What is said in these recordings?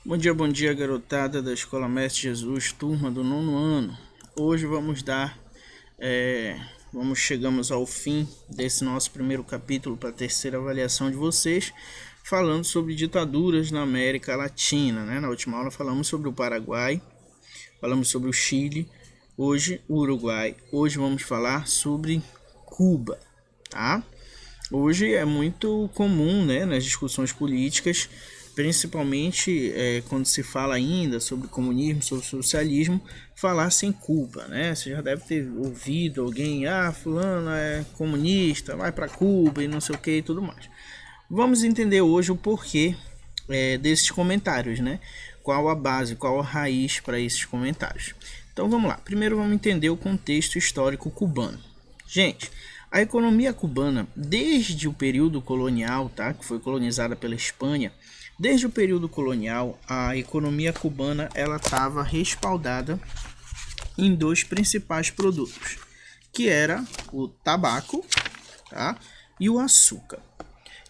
Bom dia, garotada da Escola Mestre Jesus, turma do nono ano. Hoje chegamos ao fim desse nosso primeiro capítulo para a terceira avaliação de vocês, falando sobre ditaduras na América Latina, né? Na última aula falamos sobre o Paraguai, falamos sobre o Chile, hoje o Uruguai. Hoje vamos falar sobre Cuba, tá? Hoje é muito comum, né, nas discussões políticas, principalmente quando se fala ainda sobre comunismo, sobre socialismo, falar sem Cuba, né? Você já deve ter ouvido alguém, fulano é comunista, vai para Cuba e não sei o que e tudo mais. Vamos entender hoje o porquê desses comentários, né? Qual a base, qual a raiz para esses comentários. Então vamos lá, primeiro vamos entender o contexto histórico cubano. Gente, a economia cubana, desde o período colonial, tá, que foi colonizada pela Espanha, desde o período colonial, a economia cubana ela estava respaldada em dois principais produtos, que era o tabaco, tá, e o açúcar.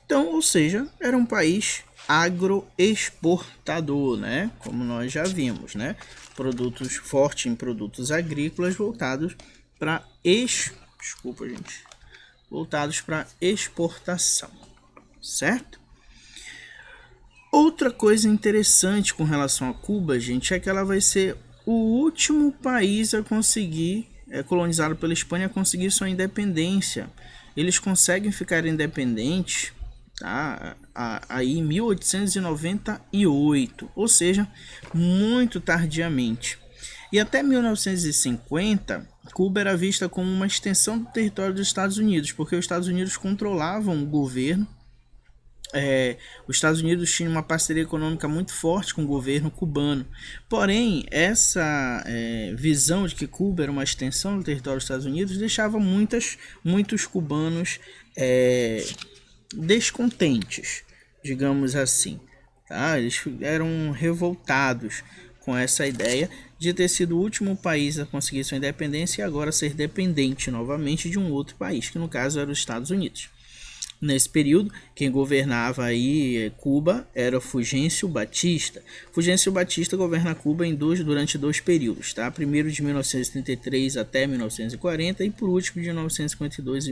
Então, ou seja, era um país agroexportador, né, como nós já vimos, né, produtos forte em produtos agrícolas voltados para voltados para exportação, certo? Outra coisa interessante com relação a Cuba, gente, é que ela vai ser o último país a conseguir, colonizado pela Espanha, a conseguir sua independência. Eles conseguem ficar independentes, tá, aí em 1898, ou seja, muito tardiamente. E até 1950, Cuba era vista como uma extensão do território dos Estados Unidos, porque os Estados Unidos controlavam o governo. Os Estados Unidos tinham uma parceria econômica muito forte com o governo cubano. Porém, essa visão de que Cuba era uma extensão do território dos Estados Unidos deixava muitos cubanos descontentes, digamos assim. Tá? Eles eram revoltados com essa ideia de ter sido o último país a conseguir sua independência e agora ser dependente novamente de um outro país, que no caso era os Estados Unidos. Nesse período, quem governava aí Cuba era Fulgêncio Batista. Fulgêncio Batista governa Cuba durante dois períodos, tá? Primeiro de 1933 até 1940 e por último de 1952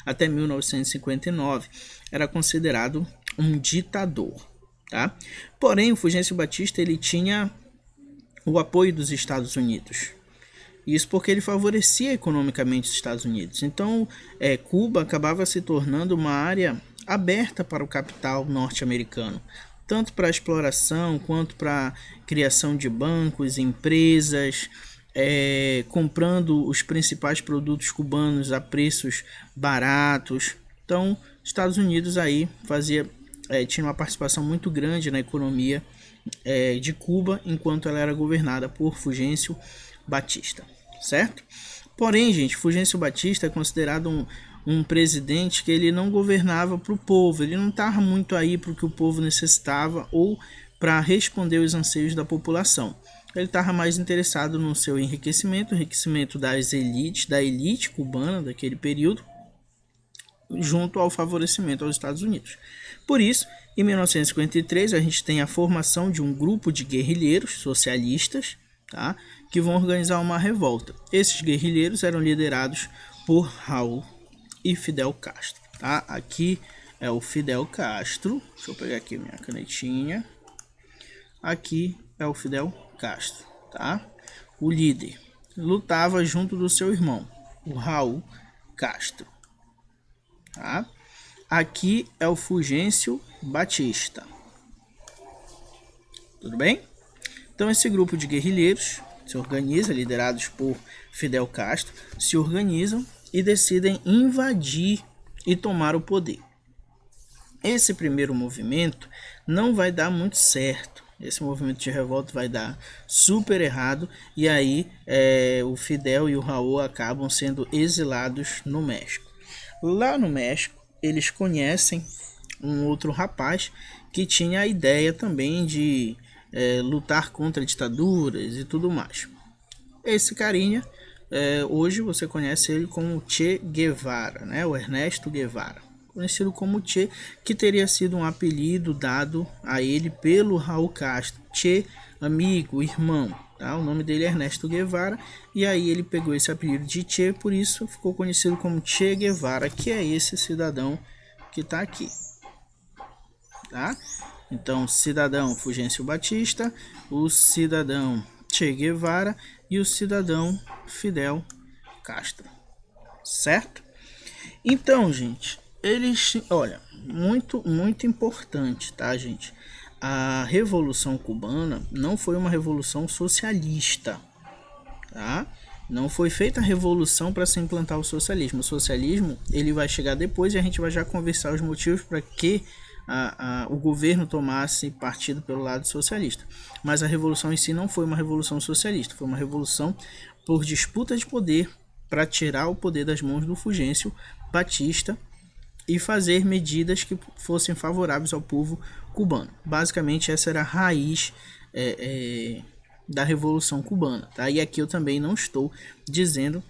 até 1959. Era considerado um ditador, tá? Porém, o Fulgêncio Batista ele tinha o apoio dos Estados Unidos. Isso porque ele favorecia economicamente os Estados Unidos. Então, Cuba acabava se tornando uma área aberta para o capital norte-americano, tanto para exploração quanto para criação de bancos, empresas, comprando os principais produtos cubanos a preços baratos. Então, os Estados Unidos aí tinha uma participação muito grande na economia de Cuba, enquanto ela era governada por Fulgêncio Batista, certo? Porém, gente, Fulgêncio Batista é considerado um presidente que ele não governava para o povo, ele não estava muito aí para o que o povo necessitava ou para responder os anseios da população. Ele estava mais interessado no seu enriquecimento, o enriquecimento da elite cubana daquele período, junto ao favorecimento aos Estados Unidos. Por isso, em 1953, a gente tem a formação de um grupo de guerrilheiros socialistas, tá, que vão organizar uma revolta. Esses guerrilheiros eram liderados por Raul e Fidel Castro. Tá? Aqui é o Fidel Castro. Deixa eu pegar aqui minha canetinha. Aqui é o Fidel Castro. Tá? O líder lutava junto do seu irmão, o Raul Castro. Tá? Aqui é o Fulgêncio Batista. Tudo bem? Então esse grupo de guerrilheiros se organiza, liderados por Fidel Castro, se organizam e decidem invadir e tomar o poder. Esse primeiro movimento não vai dar muito certo. Esse movimento de revolta vai dar super errado e aí o Fidel e o Raul acabam sendo exilados no México. Lá no México, eles conhecem um outro rapaz que tinha a ideia também de lutar contra ditaduras e tudo mais. Esse carinha, hoje você conhece ele como Che Guevara, né? O Ernesto Guevara. conhecido como Che, que teria sido um apelido dado a ele pelo Raul Castro. Che, amigo, irmão. Tá? O nome dele é Ernesto Guevara, e aí ele pegou esse apelido de Che, por isso ficou conhecido como Che Guevara, que é esse cidadão que está aqui. Tá? Então, cidadão Fulgêncio Batista, o cidadão Che Guevara e o cidadão Fidel Castro, certo? Então, gente, eles, olha, muito importante, tá, gente? A Revolução Cubana não foi uma revolução socialista, tá? Não foi feita a revolução para se implantar o socialismo. O socialismo ele vai chegar depois e a gente vai já conversar os motivos para que o governo tomasse partido pelo lado socialista. Mas a revolução em si não foi uma revolução socialista, foi uma revolução por disputa de poder para tirar o poder das mãos do Fulgêncio Batista e fazer medidas que fossem favoráveis ao povo cubano. Basicamente essa era a raiz da Revolução Cubana. Tá? E aqui eu também não estou dizendo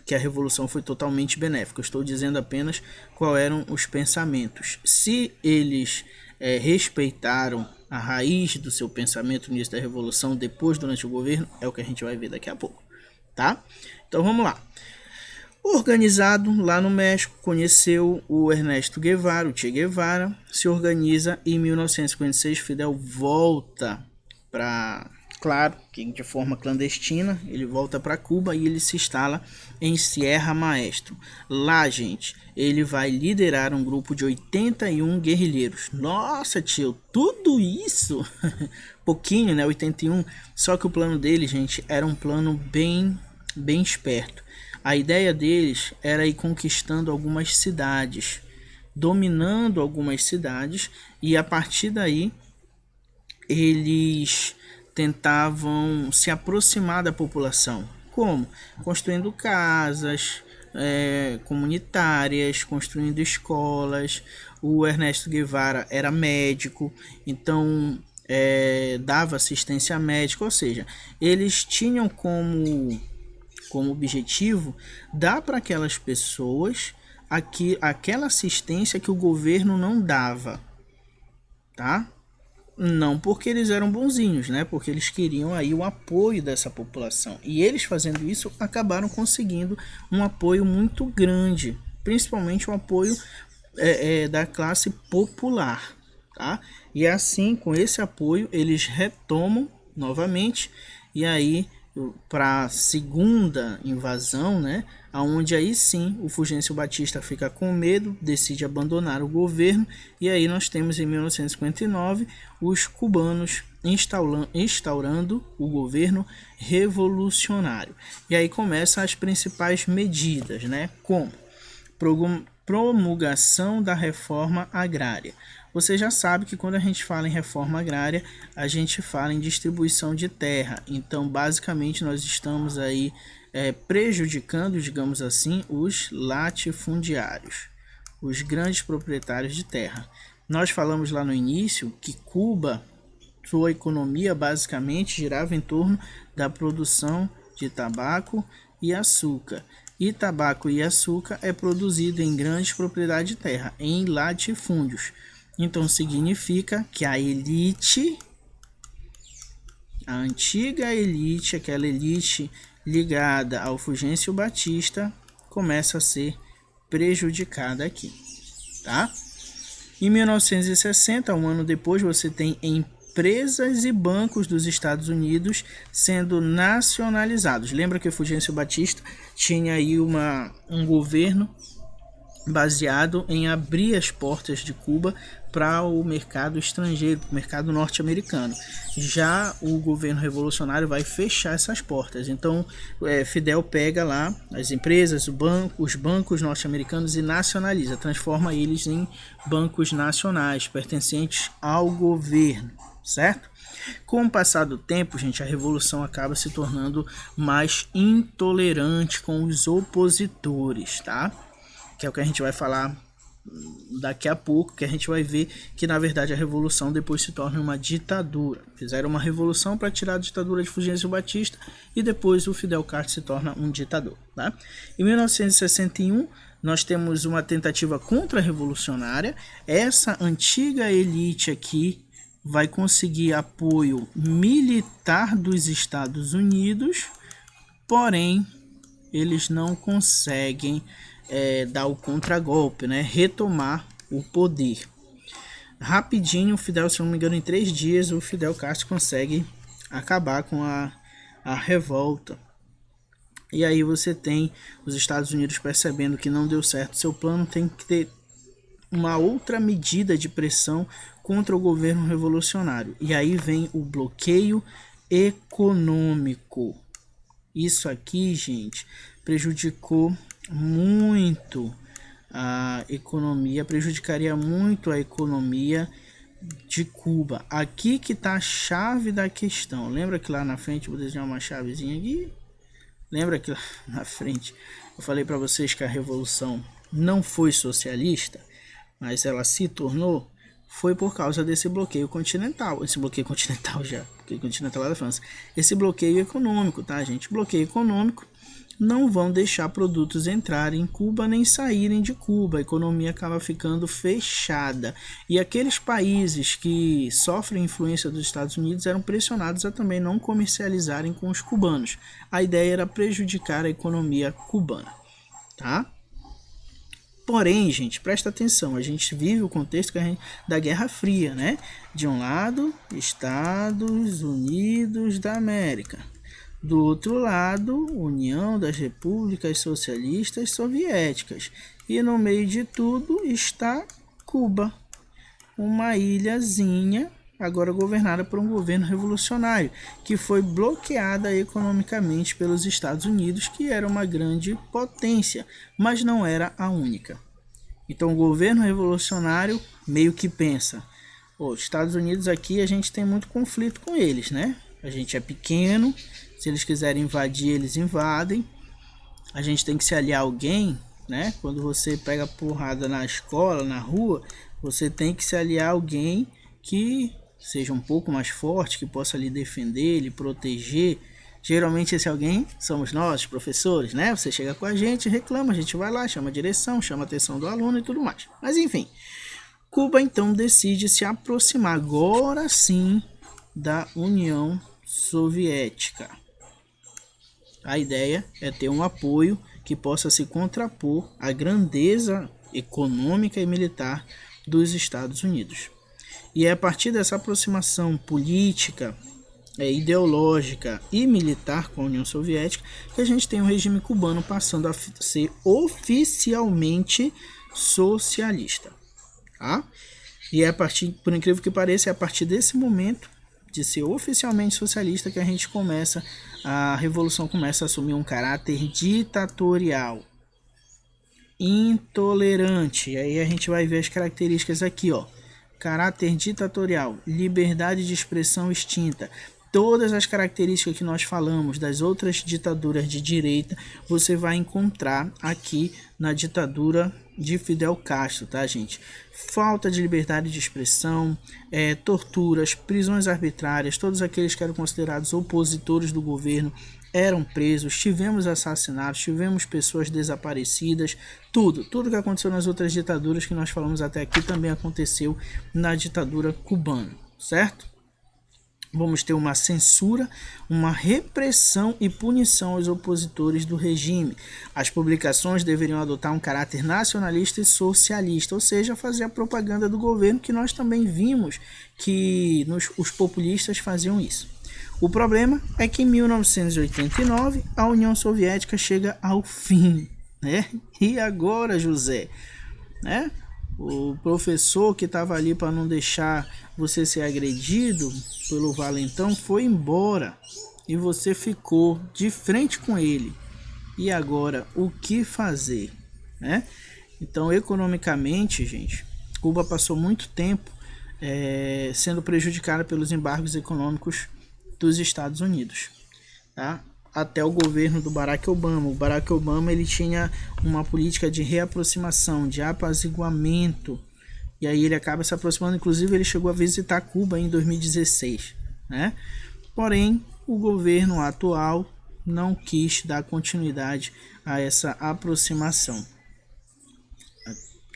que a revolução foi totalmente benéfica. Eu estou dizendo apenas quais eram os pensamentos. Se eles respeitaram a raiz do seu pensamento no início da revolução, depois, durante o governo, é o que a gente vai ver daqui a pouco. Tá? Então vamos lá. Organizado lá no México, conheceu o Ernesto Guevara, o Che Guevara, se organiza e em 1956 Fidel volta para... Claro que de forma clandestina, ele volta para Cuba e ele se instala em Sierra Maestra. Lá, gente, ele vai liderar um grupo de 81 guerrilheiros. Nossa, tio, tudo isso? Pouquinho, né? 81. Só que o plano dele, gente, era um plano bem esperto. A ideia deles era ir conquistando algumas cidades, dominando algumas cidades, e a partir daí eles tentavam se aproximar da população. Como? Construindo casas comunitárias, construindo escolas. O Ernesto Guevara era médico, então dava assistência médica, ou seja, eles tinham como objetivo dar para aquelas pessoas aquela assistência que o governo não dava, tá? Não porque eles eram bonzinhos, né? Porque eles queriam aí o apoio dessa população. E eles fazendo isso acabaram conseguindo um apoio muito grande, principalmente o apoio da classe popular, tá? E assim, com esse apoio, eles retomam novamente e aí para a segunda invasão, né? Onde aí sim o Fulgêncio Batista fica com medo, decide abandonar o governo, e aí nós temos em 1959 os cubanos instaurando o governo revolucionário. E aí começam as principais medidas, né? Como promulgação da reforma agrária. Você já sabe que quando a gente fala em reforma agrária, a gente fala em distribuição de terra. Então, basicamente, nós estamos aí prejudicando, digamos assim, os latifundiários, os grandes proprietários de terra. Nós falamos lá no início que Cuba, sua economia basicamente girava em torno da produção de tabaco e açúcar. E tabaco e açúcar é produzido em grandes propriedades de terra, em latifúndios. Então significa que a elite, a antiga elite, aquela elite ligada ao Fulgêncio Batista, começa a ser prejudicada aqui, tá? Em 1960, um ano depois, você tem empresas e bancos dos Estados Unidos sendo nacionalizados. Lembra que o Fulgêncio Batista tinha aí um governo baseado em abrir as portas de Cuba para o mercado estrangeiro, para o mercado norte-americano. Já o governo revolucionário vai fechar essas portas. Então, Fidel pega lá as empresas, os bancos norte-americanos e nacionaliza, transforma eles em bancos nacionais, pertencentes ao governo, certo? Com o passar do tempo, gente, a revolução acaba se tornando mais intolerante com os opositores, tá? Que é o que a gente vai falar daqui a pouco, que a gente vai ver que na verdade a revolução depois se torna uma ditadura. Fizeram uma revolução para tirar a ditadura de Fulgêncio Batista e depois o Fidel Castro se torna um ditador, tá? Em 1961 nós temos uma tentativa contra-revolucionária. Essa antiga elite aqui vai conseguir apoio militar dos Estados Unidos, porém eles não conseguem dar o contragolpe, né? Retomar o poder. Rapidinho, o Fidel, se não me engano, em 3 dias, o Fidel Castro consegue acabar com a revolta. E aí você tem os Estados Unidos percebendo que não deu certo seu plano, tem que ter uma outra medida de pressão contra o governo revolucionário. E aí vem o bloqueio econômico. Isso aqui, gente, prejudicou muito a economia, prejudicaria muito a economia de Cuba. Aqui que está a chave da questão. Lembra que lá na frente, vou desenhar uma chavezinha aqui. Lembra que lá na frente eu falei para vocês que a revolução não foi socialista, mas ela se tornou, foi por causa desse bloqueio continental. Esse bloqueio continental bloqueio continental lá da França. Esse bloqueio econômico, tá, gente? Bloqueio econômico, não vão deixar produtos entrarem em Cuba nem saírem de Cuba. A economia acaba ficando fechada. E aqueles países que sofrem influência dos Estados Unidos eram pressionados a também não comercializarem com os cubanos. A ideia era prejudicar a economia cubana, tá? Porém, gente, presta atenção, a gente vive o contexto da Guerra Fria, né? De um lado, Estados Unidos da América. Do outro lado, União das Repúblicas Socialistas Soviéticas. E no meio de tudo está Cuba, uma ilhazinha agora governada por um governo revolucionário, que foi bloqueada economicamente pelos Estados Unidos, que era uma grande potência, mas não era a única. Então o governo revolucionário meio que pensa, os Estados Unidos aqui a gente tem muito conflito com eles, né? A gente é pequeno, se eles quiserem invadir, eles invadem. A gente tem que se aliar a alguém, né? Quando você pega porrada na escola, na rua, você tem que se aliar a alguém que seja um pouco mais forte, que possa lhe defender, lhe proteger. Geralmente esse alguém somos nós, professores, né? Você chega com a gente, reclama, a gente vai lá, chama a direção, chama a atenção do aluno e tudo mais. Mas enfim, Cuba então decide se aproximar agora sim da União Soviética. A ideia é ter um apoio que possa se contrapor à grandeza econômica e militar dos Estados Unidos. E é a partir dessa aproximação política, ideológica e militar com a União Soviética que a gente tem o regime cubano passando a ser oficialmente socialista. Tá? E é a partir, por incrível que pareça, é a partir desse momento de ser oficialmente socialista que a revolução começa a assumir um caráter ditatorial, intolerante. E aí a gente vai ver as características aqui, ó. Caráter ditatorial, liberdade de expressão extinta. Todas as características que nós falamos das outras ditaduras de direita, você vai encontrar aqui na ditadura de Fidel Castro, tá, gente? Falta de liberdade de expressão, torturas, prisões arbitrárias, todos aqueles que eram considerados opositores do governo eram presos, tivemos assassinatos, tivemos pessoas desaparecidas, tudo que aconteceu nas outras ditaduras que nós falamos até aqui também aconteceu na ditadura cubana, certo? Vamos ter uma censura, uma repressão e punição aos opositores do regime. As publicações deveriam adotar um caráter nacionalista e socialista, ou seja, fazer a propaganda do governo, que nós também vimos que os populistas faziam isso. O problema é que em 1989 a União Soviética chega ao fim, né? E agora, José, né? O professor que estava ali para não deixar você ser agredido pelo valentão foi embora e você ficou de frente com ele. E agora, o que fazer, né? Então, economicamente, gente, Cuba passou muito tempo sendo prejudicada pelos embargos econômicos dos Estados Unidos, tá? Até o governo do Barack Obama. O Barack Obama ele tinha uma política de reaproximação, de apaziguamento, e aí ele acaba se aproximando. Inclusive ele chegou a visitar Cuba em 2016, né? Porém, o governo atual não quis dar continuidade a essa aproximação.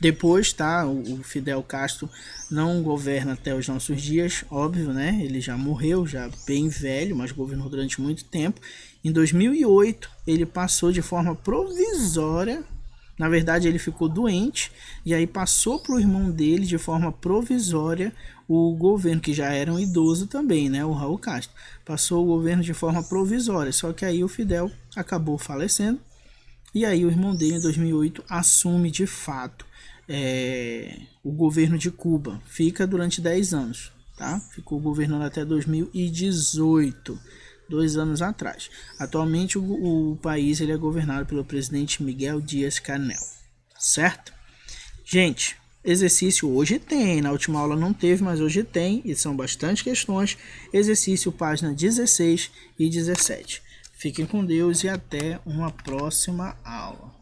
Depois, tá, o Fidel Castro não governa até os nossos dias, óbvio, né? Ele já morreu, já bem velho, mas governou durante muito tempo. Em 2008, ele passou de forma provisória. Na verdade, ele ficou doente e aí passou para o irmão dele de forma provisória o governo, que já era um idoso também, né? O Raul Castro. Passou o governo de forma provisória, só que aí o Fidel acabou falecendo. E aí o irmão dele, em 2008, assume de fato o governo de Cuba. Fica durante 10 anos, tá? Ficou governando até 2018, 2 anos atrás. Atualmente o país ele é governado pelo presidente Miguel Dias-Canel, certo? Gente, exercício hoje tem, na última aula não teve, mas hoje tem, e são bastante questões. Exercício página 16 e 17. Fiquem com Deus e até uma próxima aula.